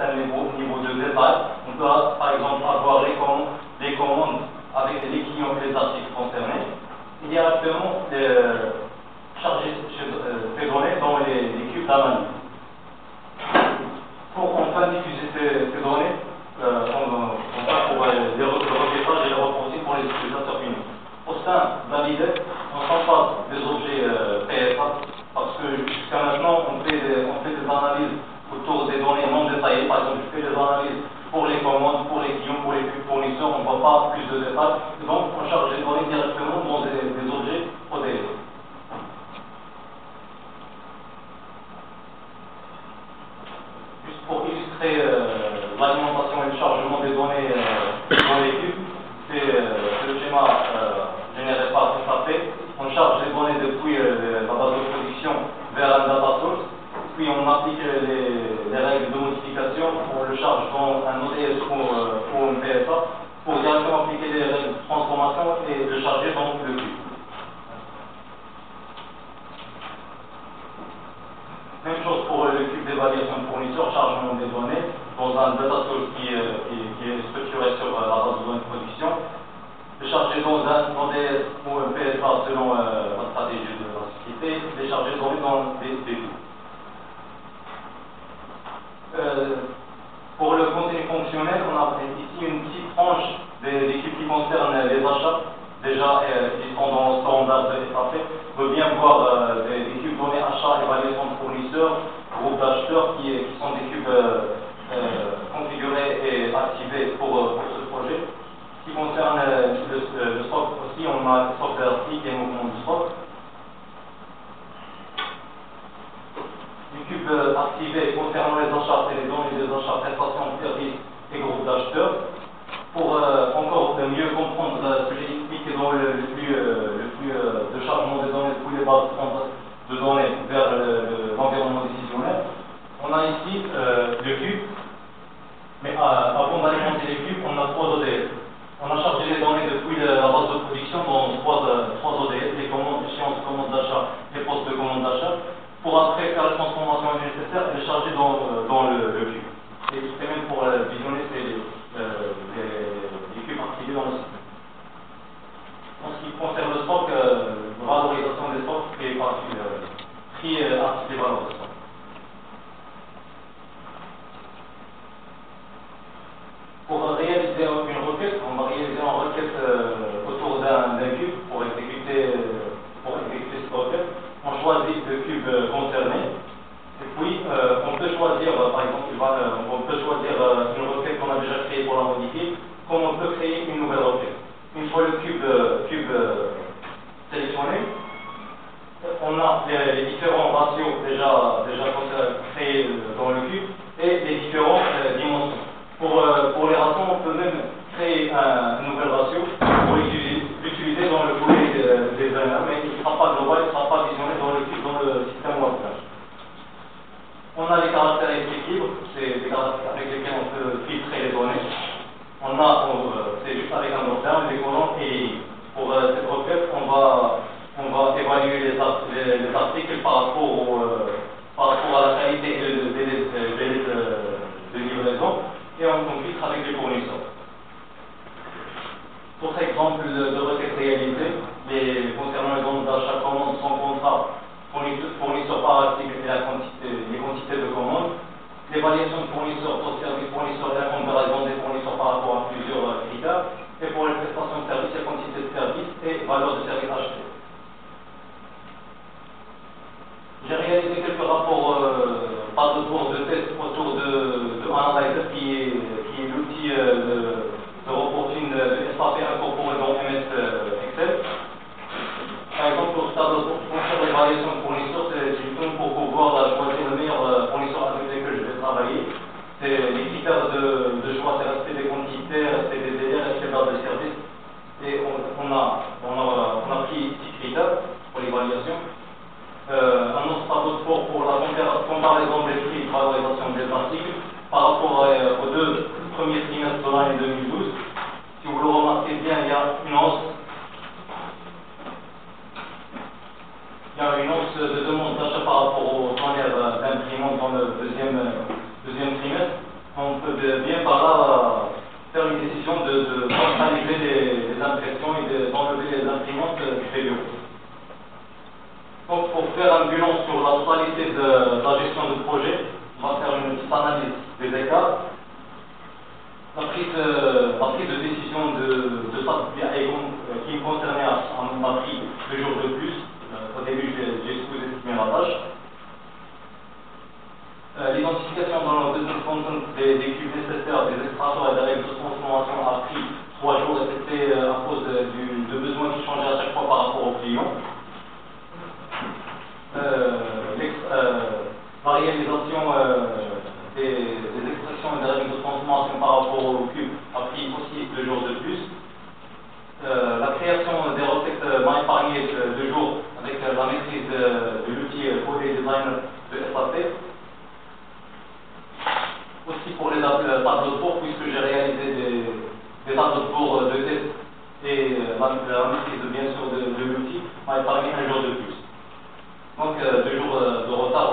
certain niveau de détail. On peut par exemple avoir les commandes avec les clients et les articles concernés. Il y a actuellement chargé ces données dans les cubes d'analyse. Pour enfin diffuser ces données, on va pour le requêtage et le reporting pour les utilisateurs finaux. Au sein de la LIDEC, on s'empare des objets PSA parce que jusqu'à maintenant, on fait des analyses autour des données non détaillées. Par exemple, je fais des analyses pour les commandes, pour les clients, pour les fournisseurs, on ne voit pas plus de détails. Donc, on charge les données directement dans des objets ODS. Juste pour illustrer l'alimentation et le chargement des données dans les cubes, c'est le schéma généré par SAP. On charge les données depuis la base de production vers un data source, puis on applique les règles de modification, on le charge dans un ODS ou un PSA pour directement appliquer les règles de transformation et le charger dans le cube. Même chose pour le cube d'évaluation de fournisseurs, chargement des données dans un data source qui est structuré sur la base de données de production. Le charger dans un ODS ou un PSA selon la stratégie de la société, les charger dans des cubes. Pour le contenu fonctionnel, on a ici une petite tranche des cubes qui concernent les achats. Déjà, ils sont dans le standard de SAP. On veut bien voir des cubes données achats, évaluation de fournisseurs, groupe d'acheteurs qui sont des cubes configurés et activés pour ce projet. Ce qui concerne le stock aussi, on a le stock d'articles et mouvement du stock. Les cubes activés concernant les achats, c'est les données des achats, prestations de services et groupes d'acheteurs. Pour encore mieux comprendre ce que j'ai expliqué dans le flux de chargement des données depuis les bases de données vers l'environnement décisionnel, on a ici le cube, mais avant d'alimenter les cubes, on a 3 ODS. On a chargé les données depuis la base de production dans 3 ODS, les commandes, échéances, commandes d'achat, les postes de commande d'achat, pour après faire la transformation nécessaire et les charger dans le cube. Et même pour visionner les cubes activés dans le système. En ce qui concerne le stock, valorisation des stocks et prix article et valeur de stock. Pour réaliser une requête, on va réaliser une requête autour d'un cube pour exécuter cette requête. On choisit le cube concerné. Et puis, on peut choisir, par exemple, on peut choisir une requête qu'on a déjà créée pour la modifier, comme on peut créer une nouvelle requête. Une fois le cube sélectionné, on a les différents ratios déjà créés dans le cube et les différentes dimensions. Pour les ratios, on peut même créer un nouvel ratio pour l'utiliser dans le volet des VNA, mais il ne sera pas global, il ne sera pas visionné dans le cube, dans le système workbench. On a les caractéristiques libres, c'est des caractéristiques avec lesquels on peut filtrer les données. C'est juste avec un drop-down, les colonnes et pour cette requête, on va évaluer les articles par rapport à la qualité de livraison et on filtre avec les fournisseurs. Pour exemple de requête réalisée, concernant les zones d'achat commande sans contrat, fournisseur par article et les quantités de commandes, l'évaluation de fournisseurs pour service fournisseur et la comparaison des fournisseurs par rapport à plusieurs critères, et pour les prestations de services, les quantités de services et valeur de services achetés. J'ai réalisé quelques rapports pas de tour de test autour de Analyzer qui est l'outil de reporting de SAP incorporé dans MS Excel. Par exemple, pour faire l'évaluation de fournisseurs, c'est justement pour pouvoir choisir le meilleur fournisseur avec lequel je vais travailler. Les critères de choix, c'est respect des quantités, respect des délais, respect de l'ordre de service. Et on a pris 6 critères pour l'évaluation. Un autre tableau de bord pour la comparaison des prix de valorisation des articles par rapport aux 2 premiers trimestres de l'année 2012. Si vous le remarquez bien, il y a une hausse. Il y a une hausse de demande d'achat par rapport aux dernières d'imprimantes dans le deuxième trimestre. bien par là faire une décision de centraliser les impressions et d'enlever les imprimantes du bureau. Donc pour faire un bilan sur la totalité de la gestion de projet, on va faire une petite analyse des écarts. La prise de décision de SAP qui me concernait m'a pris 2 jours de plus. Au début, j'ai sous-estimé la tâche. L'identification dans le business content des cubes nécessaires, des extracteurs et des règles de transformation a pris 3 jours et c'était à cause de besoins qui changeaient à chaque fois par rapport au client. La réalisation des extractions et des règles de transformation par rapport au cube a pris aussi 2 jours de plus. La création des recettes m'a épargné 2 jours avec la maîtrise de l'outil Code Designer de SAP. Aussi pour les tableaux de bord, puisque j'ai réalisé des tableaux de bord de test et la maîtrise bien sûr de l'outil m'a épargné 1 jour de plus. Donc 2 jours de retard